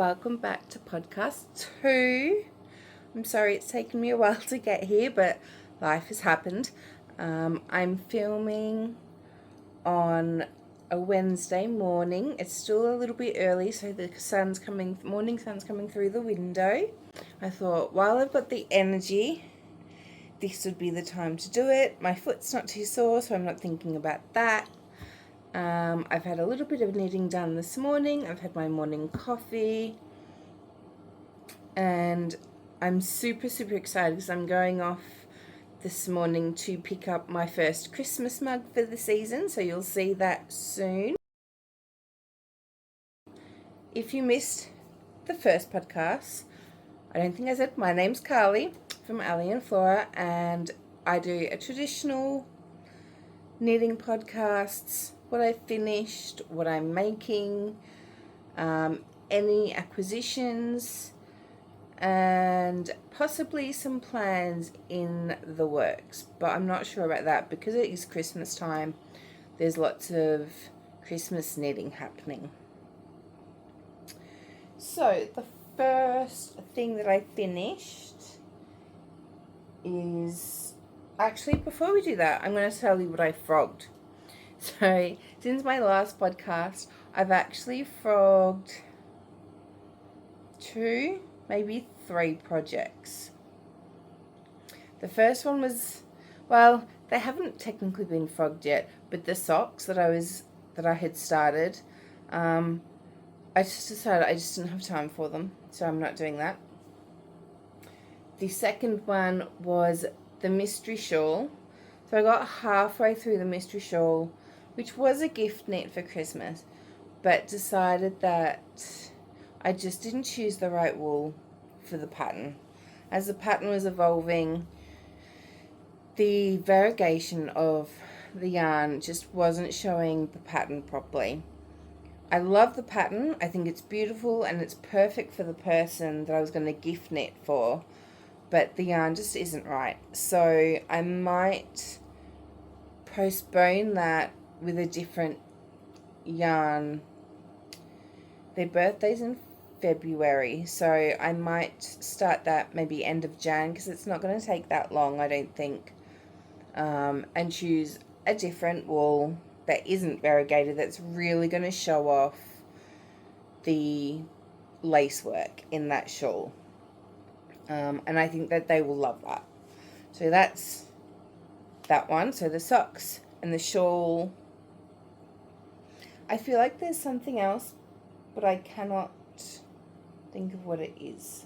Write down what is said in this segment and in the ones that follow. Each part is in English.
welcome back to podcast 2. I'm sorry it's taken me a while to get here, but life has happened. I'm filming on a Wednesday morning. It's still a little bit early, so the morning sun's coming through the window. I thought, while I've got the energy, this would be the time to do it. My foot's not too sore, so I'm not thinking about that. I've had a little bit of knitting done this morning. I've had my morning coffee, and I'm super excited because I'm going off this morning to pick up my first Christmas mug for the season, so you'll see that soon. If you missed the first podcast, I don't think I said, my name's Carly from Ali and Flora, and I do a traditional knitting podcasts, what I finished, what I'm making, any acquisitions, and possibly some plans in the works, but I'm not sure about that because it is Christmas time. There's lots of Christmas knitting happening. So the first thing that I finished is, actually before we do that, I'm going to tell you what I frogged. So since my last podcast, I've actually frogged 2, maybe 3 projects. The first one was, well, they haven't technically been frogged yet, but the socks that I had started, I just decided I just didn't have time for them, so I'm not doing that. The second one was the mystery shawl. So I got halfway through the mystery shawl, which was a gift knit for Christmas, but decided that I just didn't choose the right wool for the pattern. As the pattern was evolving, the variegation of the yarn just wasn't showing the pattern properly. I love the pattern. I think it's beautiful and it's perfect for the person that I was going to gift knit for, but the yarn just isn't right. So I might postpone that with a different yarn. Their birthday's in February, so I might start that maybe end of Jan, because it's not going to take that long, I don't think, and choose a different wool that isn't variegated, that's really going to show off the lace work in that shawl, and I think that they will love that. So that's that one. So the socks and the shawl. I feel like there's something else, but I cannot think of what it is.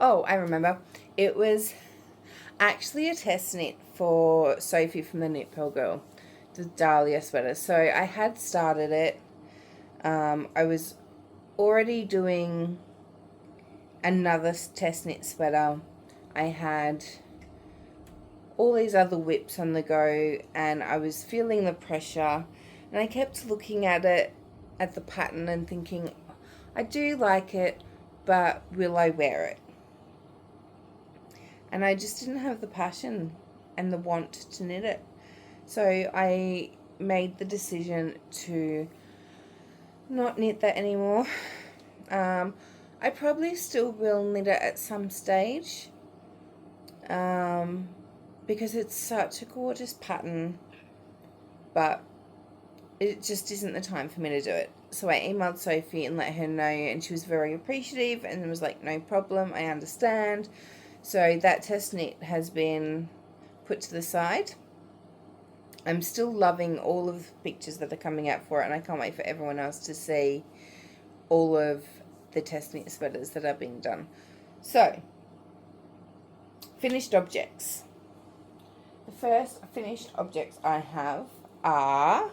Oh, I remember. It was actually a test knit for Sophie from the Knit Pearl Girl, the Dahlia sweater. So I had started it. I was already doing another test knit sweater. I had all these other whips on the go, and I was feeling the pressure, and I kept looking at it, at the pattern, and thinking, I do like it, but will I wear it? And I just didn't have the passion and the want to knit it. So I made the decision to not knit that anymore. I probably still will knit it at some stage, because it's such a gorgeous pattern, but it just isn't the time for me to do it. So I emailed Sophie and let her know, and she was very appreciative and was like, no problem, I understand. So that test knit has been put to the side. I'm still loving all of the pictures that are coming out for it, and I can't wait for everyone else to see all of the test knit sweaters that are being done. So, finished objects. The first finished objects I have are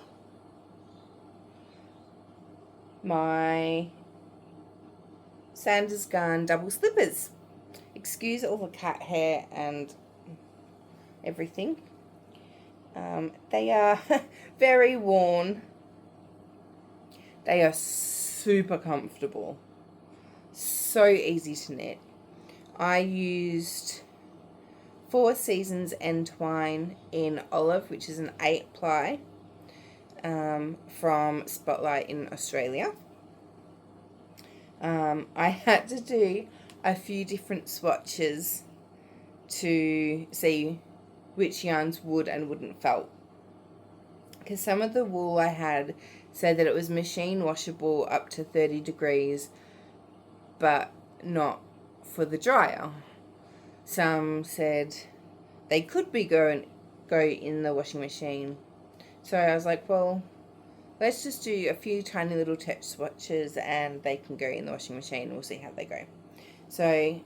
my Sanders Garn double slippers. Excuse all the cat hair and everything. They are very worn. They are super comfortable. So easy to knit. I used 4 Seasons end twine in olive, which is an 8 ply. from Spotlight in Australia. I had to do a few different swatches to see which yarns would and wouldn't felt, because some of the wool I had said that it was machine washable up to 30 degrees but not for the dryer. Some said they could be go in the washing machine. So I was like, well, let's just do a few tiny little test swatches and they can go in the washing machine and we'll see how they go. So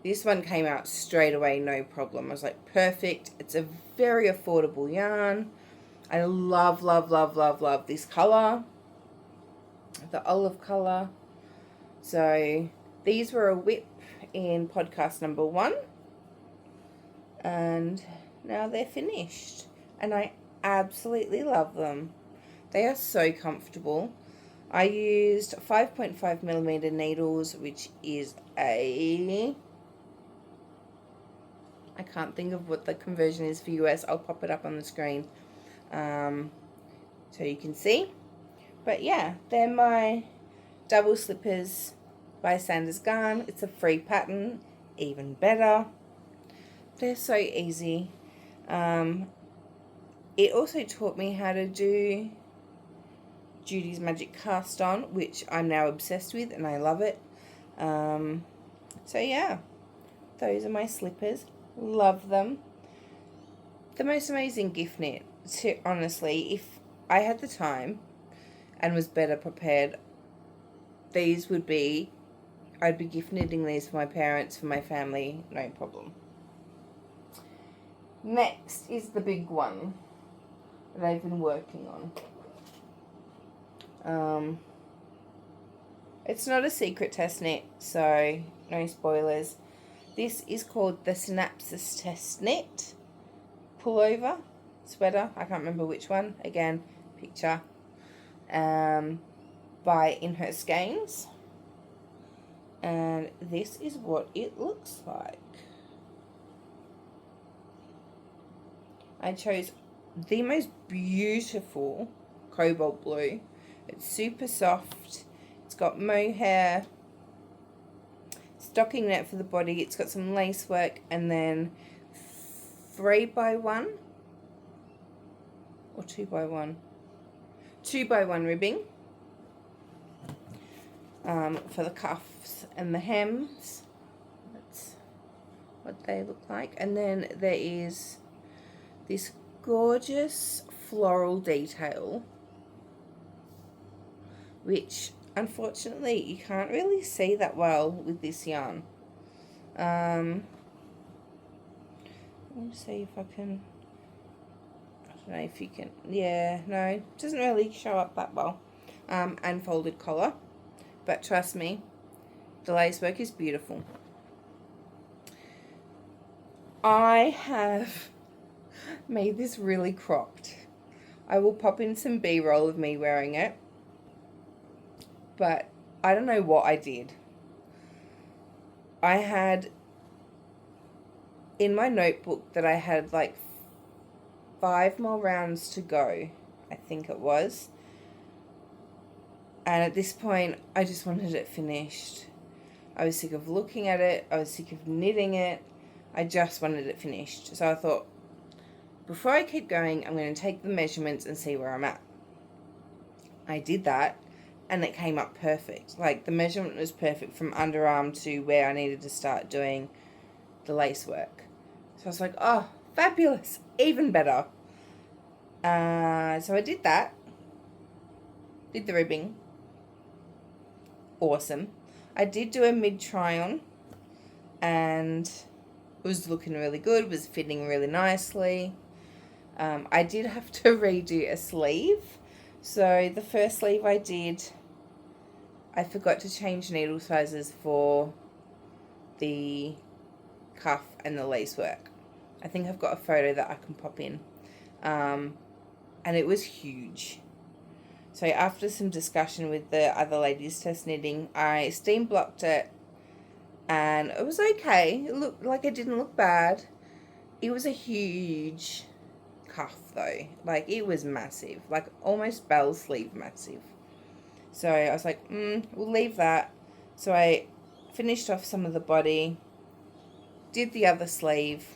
this one came out straight away, no problem. I was like, perfect. It's a very affordable yarn. I love, love, love, love, love this colour, the olive colour. So these were a whip in podcast number 1. And now they're finished. And I absolutely love them. They are so comfortable. I used 5.5mm needles, which is I can't think of what the conversion is for US. I'll pop it up on the screen so you can see. But yeah, they're my double slippers by Sanders Garn. It's a free pattern, even better. They're so easy. It also taught me how to do Judy's Magic Cast On, which I'm now obsessed with and I love it. So yeah, those are my slippers. Love them. The most amazing gift knit. Honestly, if I had the time and was better prepared, these would be, I'd be gift knitting these for my parents, for my family, no problem. Next is the big one that I've been working on. It's not a secret test knit, so no spoilers. This is called the Synapsis Test Knit Pullover Sweater. I can't remember which one. Again, picture. By In Her Skeins. And this is what it looks like. I chose the most beautiful cobalt blue. It's super soft. It's got mohair, stocking net for the body. It's got some lace work and then 3x1 or 2x1. 2x1 ribbing for the cuffs and the hems. That's what they look like. And then there is this gorgeous floral detail, which unfortunately you can't really see that well with this yarn. Let me see if I can, I don't know if you can, yeah, no, it doesn't really show up that well. And folded collar, but trust me, the lace work is beautiful. I have made this really cropped. I will pop in some B-roll of me wearing it, but I don't know what I did. I had in my notebook that I had like 5 more rounds to go, I think it was. And at this point, I just wanted it finished. I was sick of looking at it. I was sick of knitting it. I just wanted it finished. So I thought, before I keep going, I'm going to take the measurements and see where I'm at. I did that, and it came up perfect. Like, the measurement was perfect from underarm to where I needed to start doing the lace work. So I was like, oh, fabulous, even better. So I did that. Did the ribbing. Awesome. I did do a mid try on, and it was looking really good, was fitting really nicely. I did have to redo a sleeve. So the first sleeve I did, I forgot to change needle sizes for the cuff and the lace work. I think I've got a photo that I can pop in. And it was huge. So after some discussion with the other ladies test knitting, I steam blocked it, and it was okay. It looked like it didn't look bad. It was a huge cuff though. Like, it was massive, like almost bell sleeve massive. So I was like, we'll leave that. So I finished off some of the body, did the other sleeve,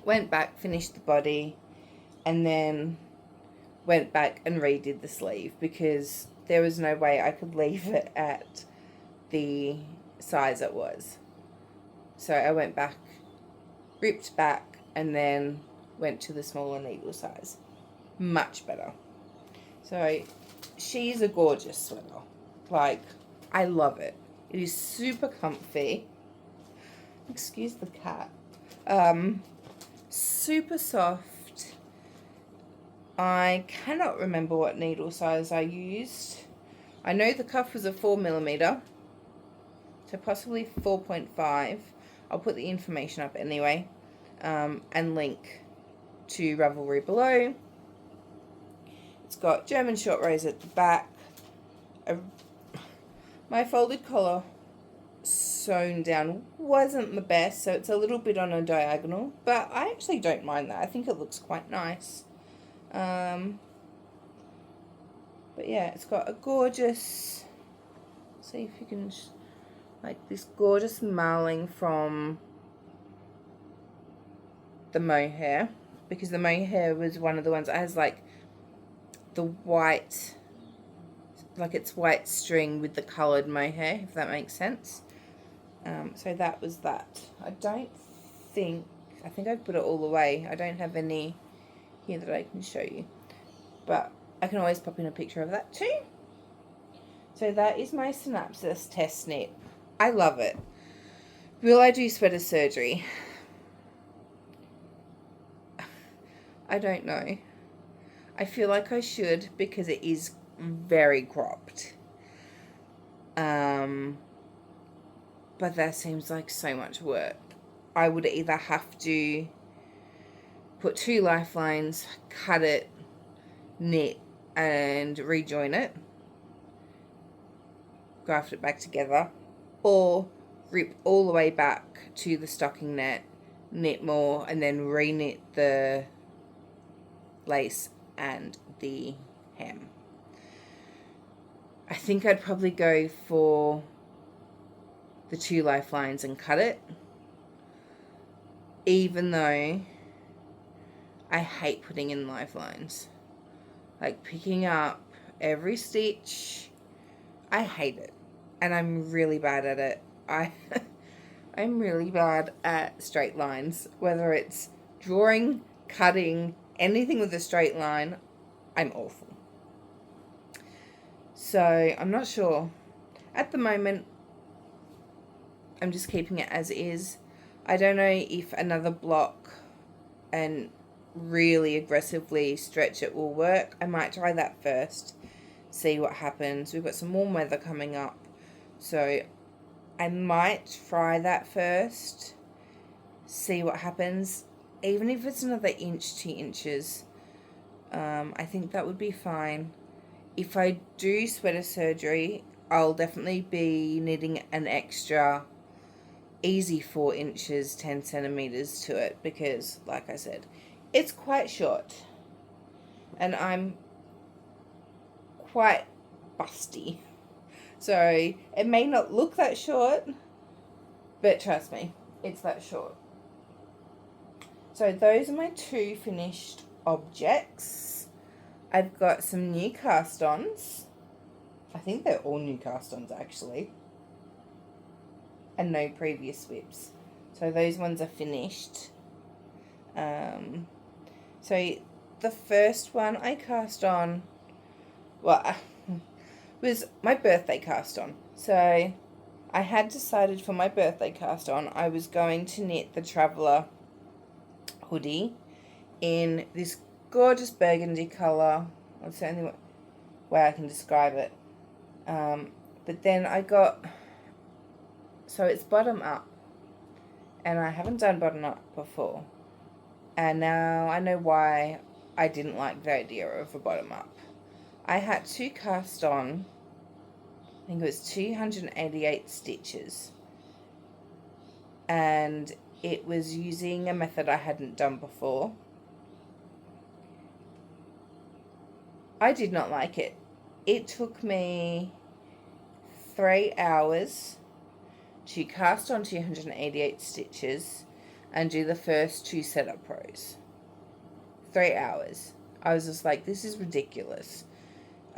went back, finished the body, and then went back and redid the sleeve because there was no way I could leave it at the size it was. So I went back, ripped back, and then went to the smaller needle size. Much better. So she's a gorgeous sweater. Like, I love it. It is super comfy. Excuse the cat. Super soft. I cannot remember what needle size I used. I know the cuff was a 4mm, so possibly 4.5. I'll put the information up anyway, and link to Ravelry below. It's got German short rows at the back. My folded collar sewn down wasn't the best, so it's a little bit on a diagonal, but I actually don't mind that. I think it looks quite nice. But yeah, it's got a gorgeous, see if you can, like this gorgeous marling from the mohair, because the mohair was one of the ones that has like the white, like it's white string with the coloured mohair, if that makes sense. So that was that. I think I've put it all away. I don't have any here that I can show you, but I can always pop in a picture of that too. So that is my Synapsis test knit. I love it. Will I do sweater surgery? I don't know. I feel like I should because it is very cropped. But that seems like so much work. I would either have to put 2 lifelines, cut it, knit, and rejoin it, graft it back together, or rip all the way back to the stocking net, knit more, and then re-knit the lace and the hem. I think I'd probably go for the 2 lifelines and cut it, even though I hate putting in lifelines. Like picking up every stitch, I hate it, and I'm really bad at it. I'm really bad at straight lines, whether it's drawing, cutting, anything with a straight line, I'm awful. So I'm not sure. At the moment, I'm just keeping it as is. I don't know if another block and really aggressively stretch it will work. I might try that first, see what happens. We've got some warm weather coming up, so I might try that first, see what happens. Even if it's another inch, 2 inches, I think that would be fine. If I do sweater surgery, I'll definitely be knitting an extra easy 4 inches, 10 centimeters to it, because like I said, it's quite short and I'm quite busty. So it may not look that short, but trust me, it's that short. So those are my 2 finished objects. I've got some new cast-ons. I think they're all new cast-ons actually, and no previous whips. So those ones are finished. So the first one I cast on, well, was my birthday cast on. So I had decided for my birthday cast on I was going to knit the Traveller hoodie in this gorgeous burgundy colour. That's the only way I can describe it. But then I got, so it's bottom up, and I haven't done bottom up before, and now I know why I didn't like the idea of a bottom up. I had to cast on, I think it was 288 stitches, and it was using a method I hadn't done before. I did not like it. It took me 3 hours to cast on 288 stitches and do the first 2 setup rows. 3 hours. I was just like, this is ridiculous.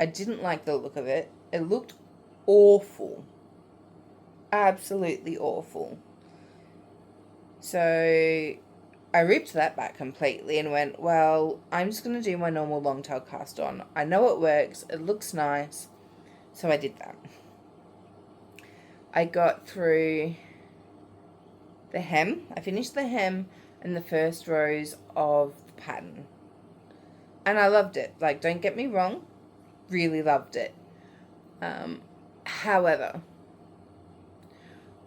I didn't like the look of it. It looked awful. Absolutely awful. So I ripped that back completely and went, well, I'm just going to do my normal long tail cast on. I know it works. It looks nice. So I did that. I got through the hem. I finished the hem and the first rows of the pattern. And I loved it. Like, don't get me wrong. Really loved it. However,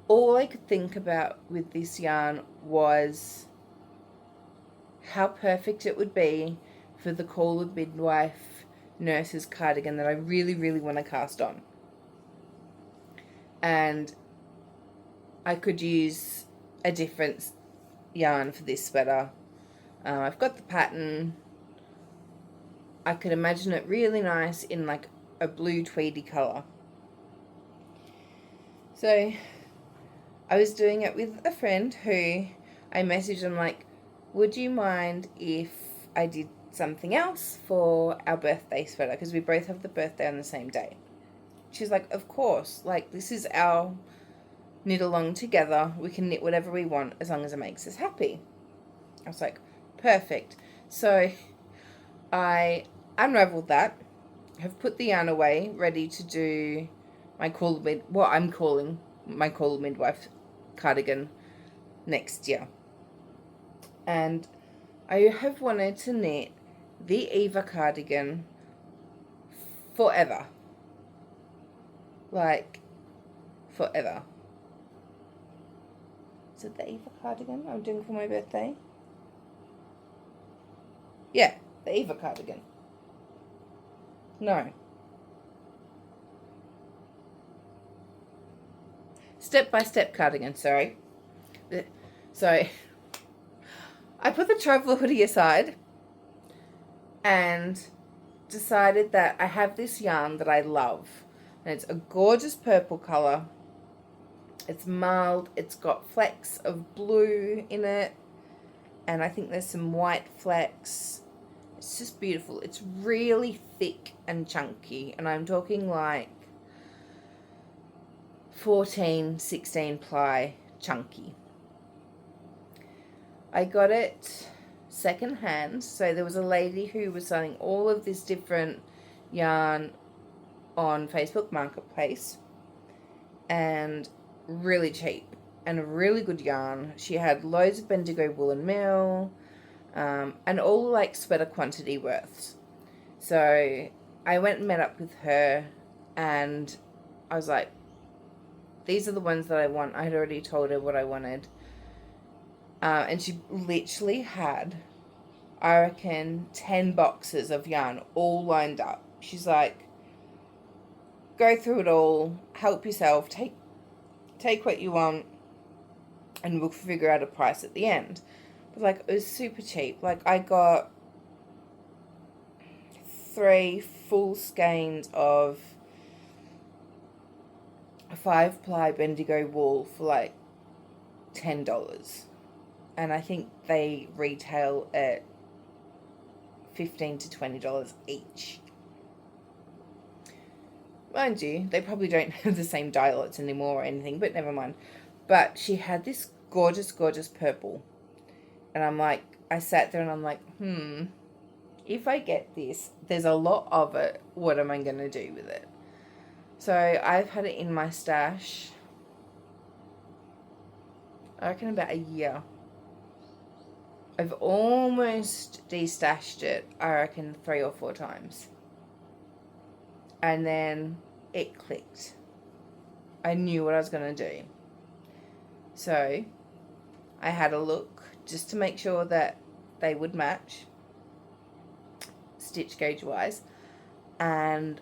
all I could think about with this yarn was how perfect it would be for the Call of Midwife nurse's cardigan that I really, really want to cast on. And I could use a different yarn for this sweater. I've got the pattern. I could imagine it really nice in like a blue tweedy colour. So I was doing it with a friend who I messaged him like, would you mind if I did something else for our birthday sweater? Because we both have the birthday on the same day. She's like, of course. Like, this is our knit along together. We can knit whatever we want as long as it makes us happy. I was like, perfect. So I unraveled that, have put the yarn away, ready to do my I'm calling my Call Midwife cardigan next year. And I have wanted to knit the Eva cardigan forever. Like, forever. Is it the Eva cardigan I'm doing for my birthday? Yeah, the Eva cardigan. No. Step-by-step cardigan, sorry. So, I put the traveller hoodie aside and decided that I have this yarn that I love. And it's a gorgeous purple colour. It's mild. It's got flecks of blue in it. And I think there's some white flecks. It's just beautiful. It's really thick and chunky. And I'm talking like 14, 16 ply chunky. I got it second hand. So there was a lady who was selling all of this different yarn on Facebook Marketplace. And really cheap. And a really good yarn. She had loads of Bendigo woolen meal. And all like sweater quantity worths. So I went and met up with her and I was like, these are the ones that I want. I had already told her what I wanted. And she literally had, I reckon, 10 boxes of yarn all lined up. She's like, go through it all, help yourself, take what you want, and we'll figure out a price at the end. But like, it was super cheap. Like, I got 3 full skeins of 5 ply Bendigo wool for like $10. And I think they retail at $15 to $20 each. Mind you, they probably don't have the same dye lots anymore or anything, but never mind. But she had this gorgeous, gorgeous purple. And I'm like, I sat there and I'm like, if I get this, there's a lot of it. What am I going to do with it? So I've had it in my stash, I reckon about a year. I've almost destashed it, I reckon 3 or 4 times. And then it clicked. I knew what I was going to do. So I had a look just to make sure that they would match stitch gauge wise. And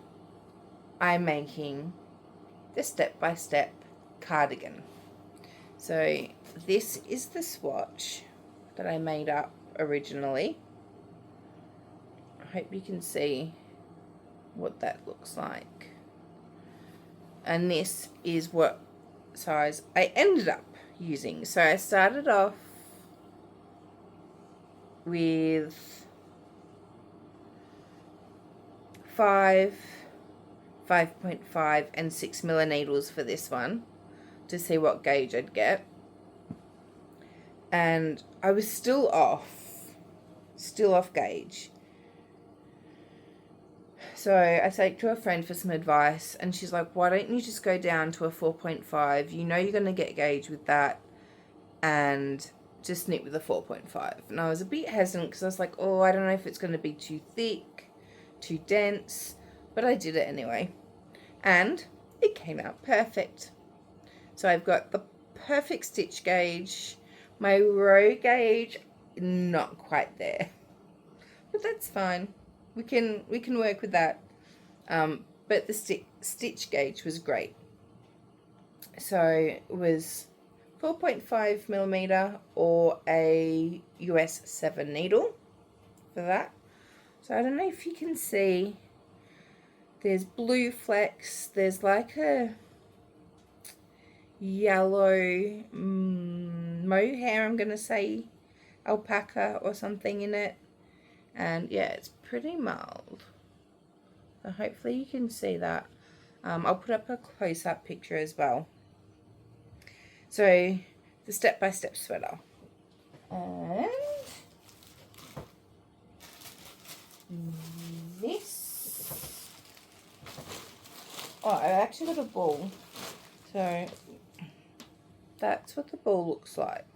I'm making the step-by-step cardigan. So this is the swatch that I made up originally. I hope you can see what that looks like. And this is what size I ended up using. So I started off with 5.5 and 6mm needles for this one to see what gauge I'd get. And I was still off gauge. So I take to a friend for some advice, and she's like, why don't you just go down to a 4.5? You know you're going to get gauge with that, and just knit with a 4.5. And I was a bit hesitant because I was like, oh, I don't know if it's going to be too thick, too dense, but I did it anyway. And it came out perfect. So I've got the perfect stitch gauge. My row gauge, not quite there, but that's fine. We can work with that. But the stitch gauge was great. So it was 4.5mm or a US 7 needle for that. So I don't know if you can see, there's blue flecks, there's like a yellow mohair, I'm going to say alpaca or something in it. And yeah, it's pretty mild. So hopefully you can see that. I'll put up a close-up picture as well. So the step-by-step sweater. And this. Oh, I actually got a ball. So that's what the ball looks like.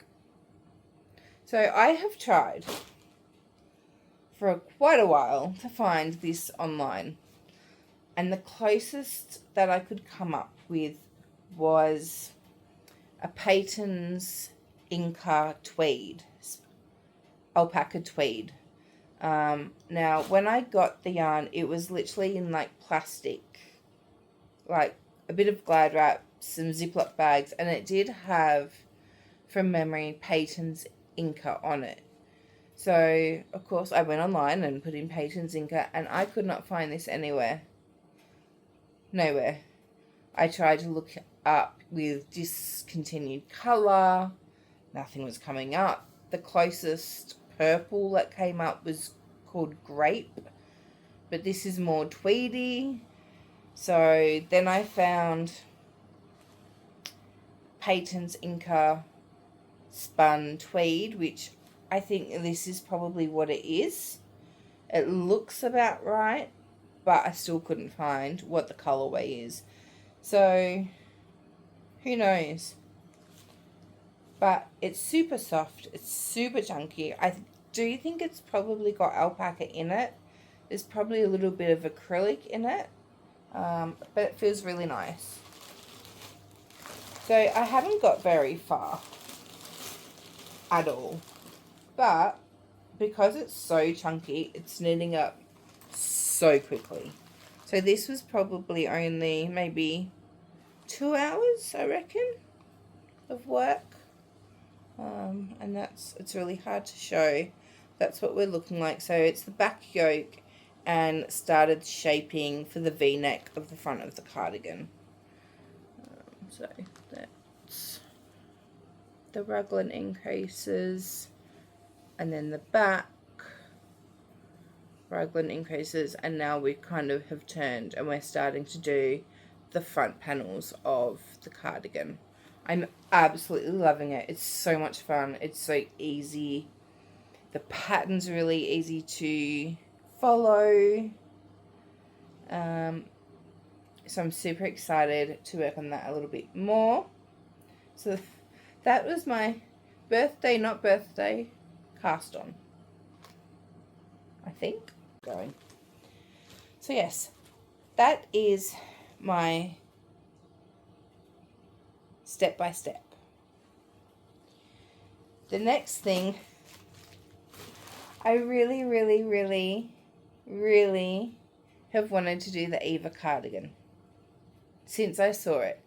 So I have tried for quite a while to find this online, and the closest that I could come up with was a Peyton's Inca tweed, alpaca tweed. Now when I got the yarn, it was literally in like plastic, like a bit of Glad wrap, some Ziploc bags, and it did have, from memory, Peyton's Inca on it. So, of course, I went online and put in Peyton's Inca, and I could not find this anywhere. Nowhere. I tried to look up with discontinued colour. Nothing was coming up. The closest purple that came up was called grape, but this is more tweedy. So then I found Peyton's Inca spun tweed, which I think this is probably what it is. It looks about right, but I still couldn't find what the colorway is. So who knows? But it's super soft. It's super chunky. I do think it's probably got alpaca in it. There's probably a little bit of acrylic in it, but it feels really nice. So I haven't got very far at all, but because it's so chunky, it's knitting up so quickly. So this was probably only maybe 2 hours, I reckon, of work. And it's really hard to show. That's what we're looking like. So it's the back yoke and started shaping for the V-neck of the front of the cardigan. So that's the raglan increases, and then the back raglan increases, and now we kind of have turned and we're starting to do the front panels of the cardigan. I'm absolutely loving it. It's so much fun. It's so easy. The pattern's really easy to follow. So I'm super excited to work on that a little bit more. So that was my birthday, not birthday, cast on, I think. Going. So yes, that is my step by step. The next thing, I really have wanted to do the Eva cardigan since I saw it.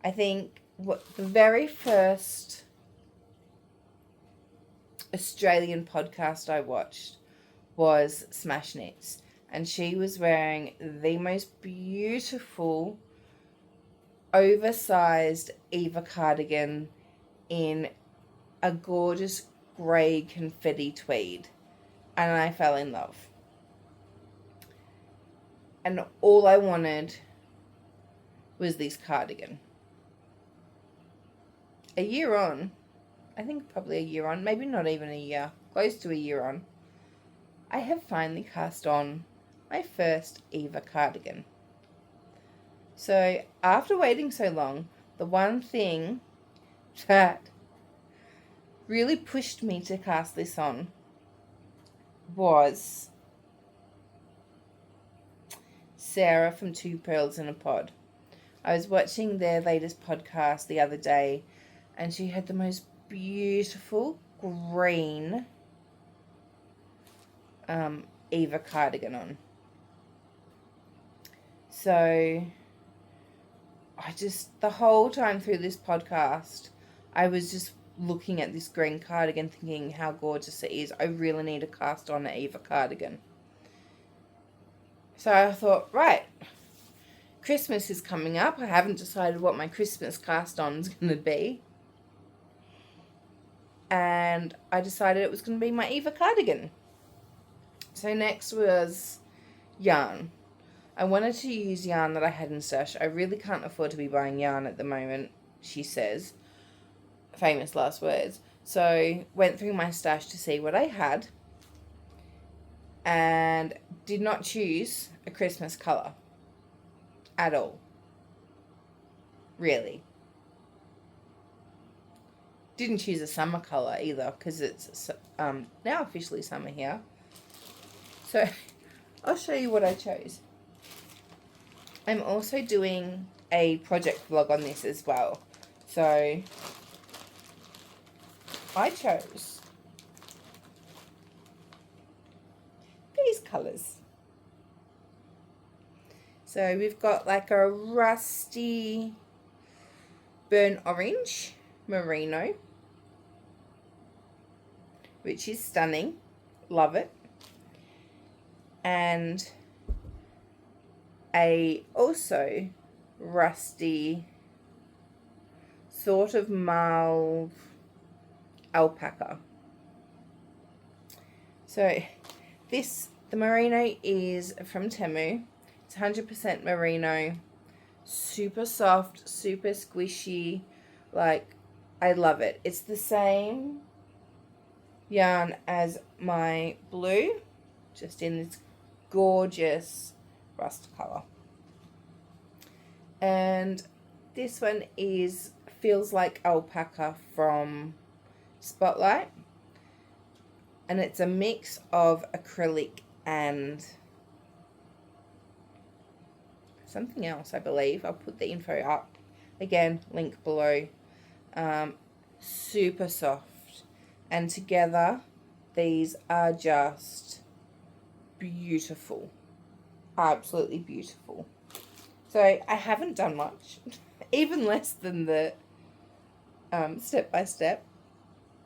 I think the very first Australian podcast I watched was Smash Knits, and she was wearing the most beautiful oversized Eva cardigan in a gorgeous grey confetti tweed, and I fell in love. And all I wanted was this cardigan. A year on, I think probably a year on, maybe not even a year, close to a year on, I have finally cast on my first Eva cardigan. So after waiting so long, the one thing that really pushed me to cast this on was Sarah from Two Pearls in a Pod. I was watching their latest podcast the other day, and she had the most beautiful green Eva cardigan on. So the whole time through this podcast, I was just looking at this green cardigan thinking how gorgeous it is. I really need to cast on an Eva cardigan. So I thought, right, Christmas is coming up. I haven't decided what my Christmas cast on is going to be. And I decided it was going to be my Eva cardigan. So next was yarn. I wanted to use yarn that I had in stash. I really can't afford to be buying yarn at the moment, she says. Famous last words. So went through my stash to see what I had, and did not choose a Christmas colour at all. Really. Didn't choose a summer colour either, because it's now officially summer here. So I'll show you what I chose. I'm also doing a project vlog on this as well. So I chose these colours. So we've got like a rusty burnt orange merino, which is stunning. Love it. And a also rusty sort of mauve alpaca. So the merino is from Temu. It's 100% merino, super soft, super squishy. Like, I love it. It's the same yarn as my blue, just in this gorgeous rust color. And this one feels like alpaca from Spotlight, and it's a mix of acrylic and something else, I believe. I'll put the info up again, link below. Super soft, and together these are just beautiful, absolutely beautiful. So I haven't done much, even less than the step by step.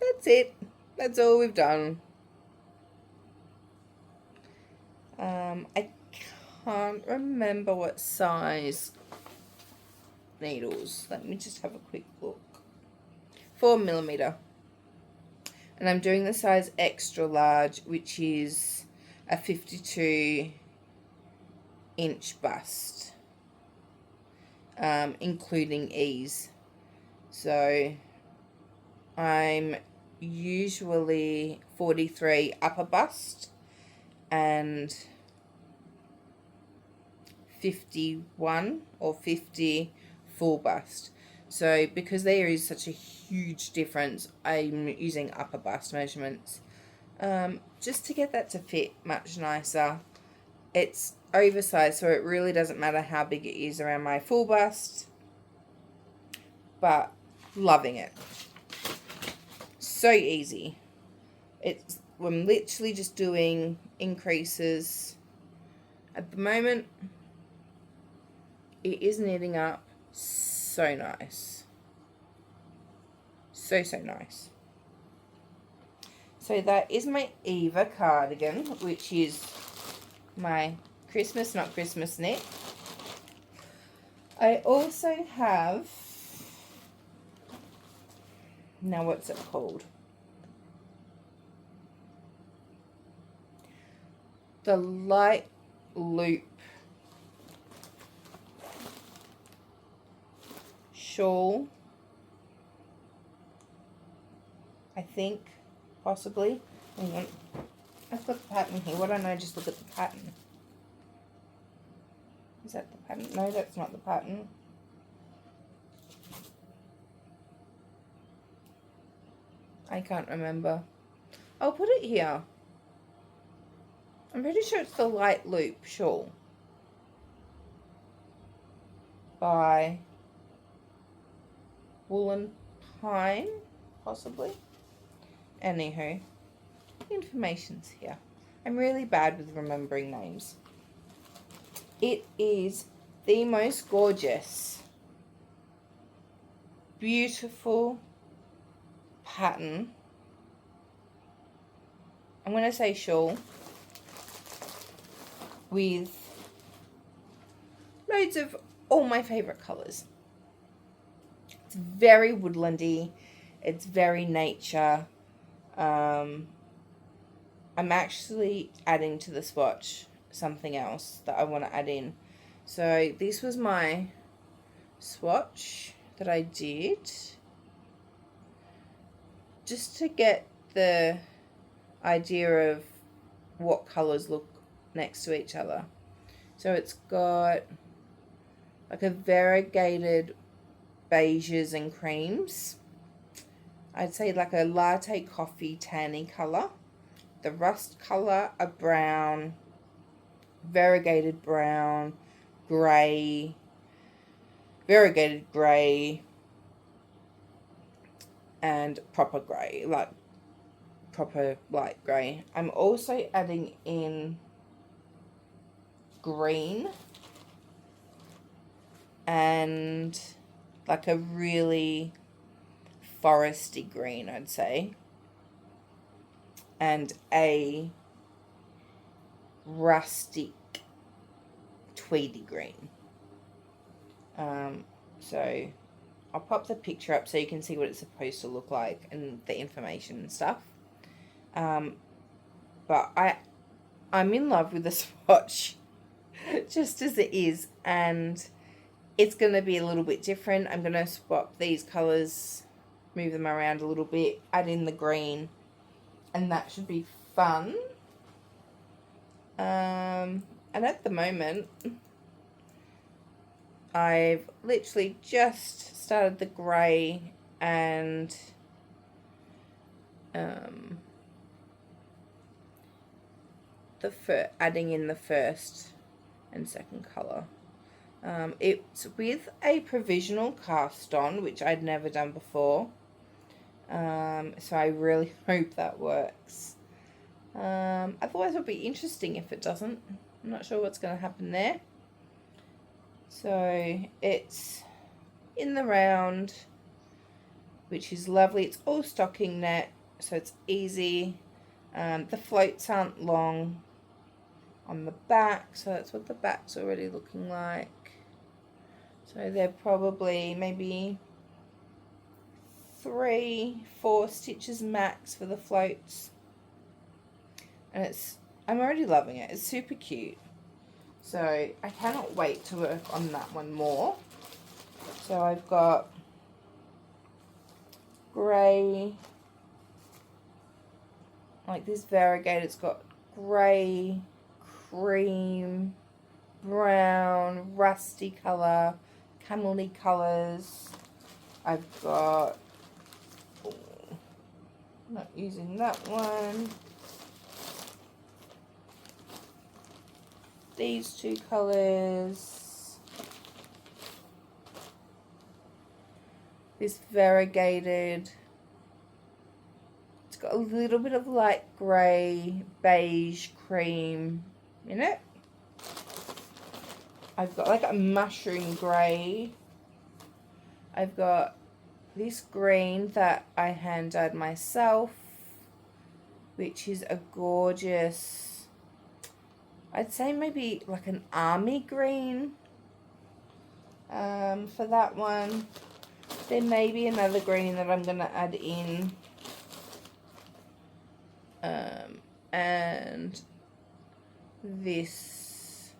That's it. That's all we've done. I can't remember what size needles. Let me just have a quick look. 4mm. And I'm doing the size extra large, which is a 52-inch bust, including ease. So I'm usually 43 upper bust and 51 or 50 full bust. So because there is such a huge difference, I'm using upper bust measurements just to get that to fit much nicer. It's oversized, so it really doesn't matter how big it is around my full bust, but loving it. So easy. I'm literally just doing increases at the moment. It is knitting up so nice. So nice. So that is my Eva cardigan, which is my Christmas, not Christmas knit. I also have, now what's it called? The light loop shawl, I think, possibly. Hang on. I've got the pattern here. Why don't I just look at the pattern? Is that the pattern? No, that's not the pattern. I can't remember. I'll put it here. I'm pretty sure it's the light loop shawl by Woolen Pine, possibly. Anywho, the information's here. I'm really bad with remembering names. It is the most gorgeous, beautiful pattern. I'm going to say shawl with loads of all my favourite colours. It's very woodlandy. It's very nature. I'm actually adding to the swatch something else that I want to add in. So this was my swatch that I did just to get the idea of what colours look next to each other. So it's got like a variegated beiges and creams. I'd say like a latte coffee tanny colour. The rust colour, a brown, variegated brown, grey, variegated grey, and proper grey, like proper light grey. I'm also adding in green and like a really foresty green, I'd say, and a rustic tweedy green. So I'll pop the picture up so you can see what it's supposed to look like and the information and stuff. But I'm in love with the swatch just as it is, and it's going to be a little bit different. I'm going to swap these colours, move them around a little bit, add in the green, and that should be fun. And at the moment, I've literally just started the grey and adding in the first and second colour. It's with a provisional cast on, which I'd never done before. So I really hope that works. Otherwise it'll be interesting if it doesn't. I'm not sure what's going to happen there. So it's in the round, which is lovely. It's all stocking net, so it's easy. The floats aren't long on the back, so that's what the back's already looking like. So they're probably maybe 3-4 stitches max for the floats, and I'm already loving it. It's super cute, so I cannot wait to work on that one more. So I've got grey, like this variegated. It's got grey, cream, brown, rusty colour, camel-y colours. I've got, not using that one, these two colours, this variegated, it's got a little bit of light grey, beige, cream in it. I've got like a mushroom grey. I've got this green that I hand dyed myself, which is a gorgeous I'd say maybe like an army green for that one. There may be another green that I'm going to add in. And this,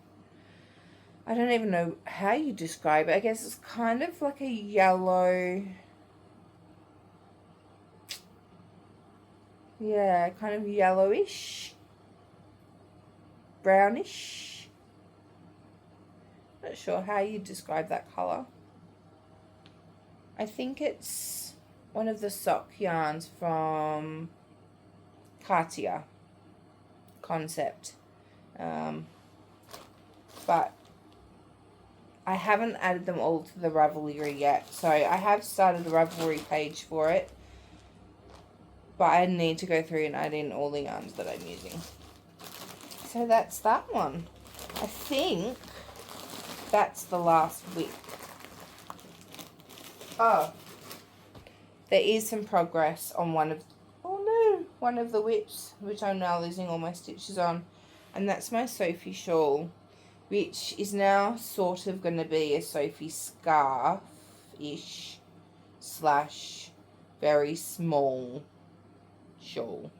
I don't even know how you describe it. I guess it's kind of like a yellow. Yeah, kind of yellowish. Brownish. Not sure how you describe that colour. I think it's one of the sock yarns from Podca concept. But I haven't added them all to the Ravelry yet. So I have started a Ravelry page for it. But I need to go through and add in all the yarns that I'm using. So that's that one. I think that's the last whip. Oh, there is some progress on one of the whips, which I'm now losing all my stitches on. And that's my Sophie shawl, which is now sort of going to be a Sophie scarf-ish / very small shawl.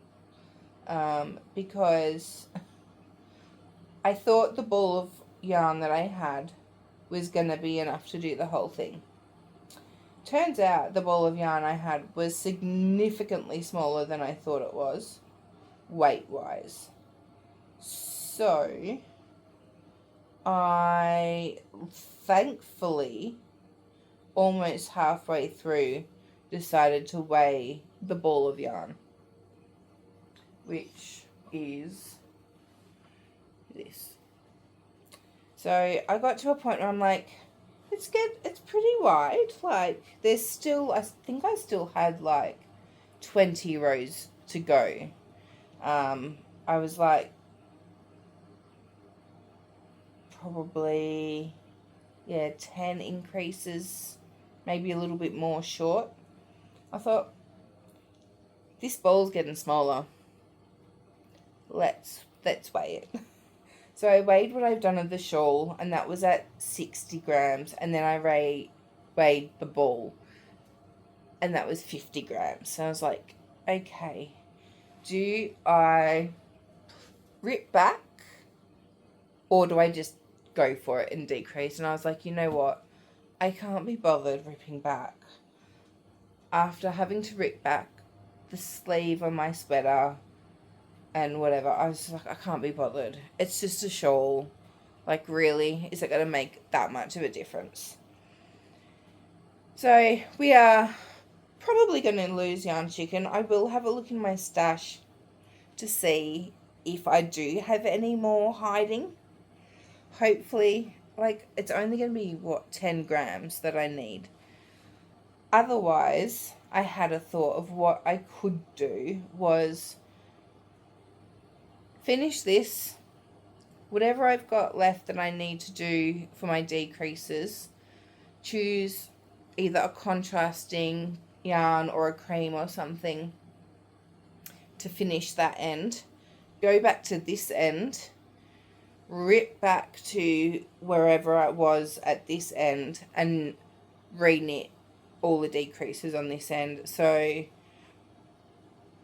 Because I thought the ball of yarn that I had was going to be enough to do the whole thing. Turns out the ball of yarn I had was significantly smaller than I thought it was, weight-wise. So, I thankfully, almost halfway through, decided to weigh the ball of yarn, which is this. So, I got to a point where I'm like, it's pretty wide. Like, there's still, I think I still had like 20 rows to go. I was like, probably, 10 increases, maybe a little bit more short. I thought, this ball's getting smaller. Let's weigh it. So I weighed what I've done of the shawl, and that was at 60 grams. And then I weighed the ball, and that was 50 grams. So I was like, okay, do I rip back, or do I just go for it and decrease? And I was like, you know what? I can't be bothered ripping back. After having to rip back the sleeve on my sweater and whatever, I was like, I can't be bothered. It's just a shawl. Like, really? Is it going to make that much of a difference? So, we are probably going to lose Yarn Chicken. I will have a look in my stash to see if I do have any more hiding. Hopefully, like, it's only going to be, 10 grams that I need. Otherwise, I had a thought of what I could do was finish this, whatever I've got left that I need to do for my decreases, choose either a contrasting yarn or a cream or something to finish that end, go back to this end, rip back to wherever I was at this end, and re-knit all the decreases on this end. So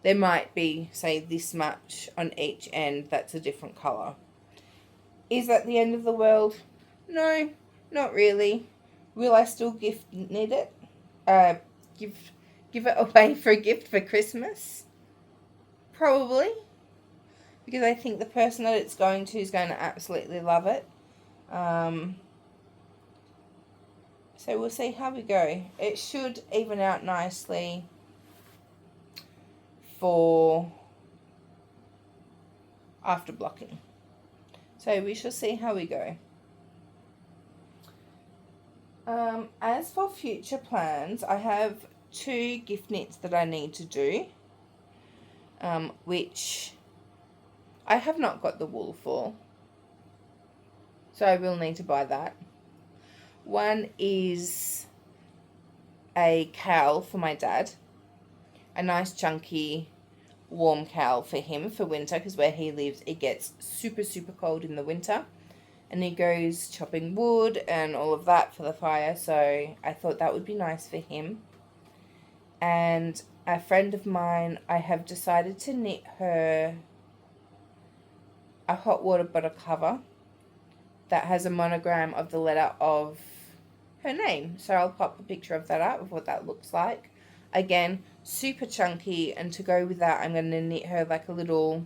there might be, say, this much on each end that's a different colour. Is that the end of the world? No, not really. Will I still gift knit it? Give it away for a gift for Christmas? Probably. Because I think the person that it's going to is going to absolutely love it. So we'll see how we go. It should even out nicely for after blocking. So we shall see how we go. As for future plans, I have 2 gift knits that I need to do, which I have not got the wool for, so I will need to buy that. One is a cowl for my dad, a nice chunky warm cowl for him for winter, because where he lives it gets super cold in the winter, and he goes chopping wood and all of that for the fire, so I thought that would be nice for him. And a friend of mine, I have decided to knit her a hot water bottle cover that has a monogram of the letter of her name. So I'll pop a picture of that up, of what that looks like. Again, super chunky, and to go with that I'm going to knit her like a little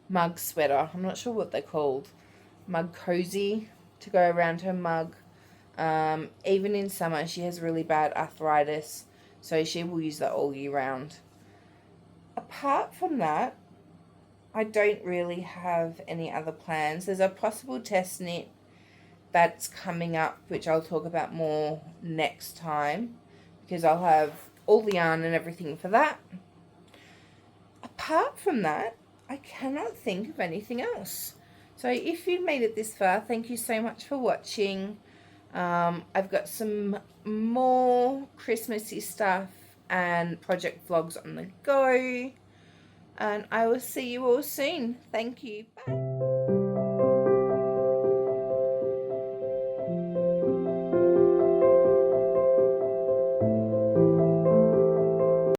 mug sweater. I'm not sure what they're called. Mug cozy to go around her mug. Even in summer she has really bad arthritis, so she will use that all year round. Apart from that, I don't really have any other plans. There's a possible test knit that's coming up, which I'll talk about more next time, because I'll have all the yarn and everything for that. Apart from that, I cannot think of anything else. So if you've made it this far, thank you so much for watching. I've got some more Christmassy stuff and project vlogs on the go, and I will see you all soon. Thank you. Bye.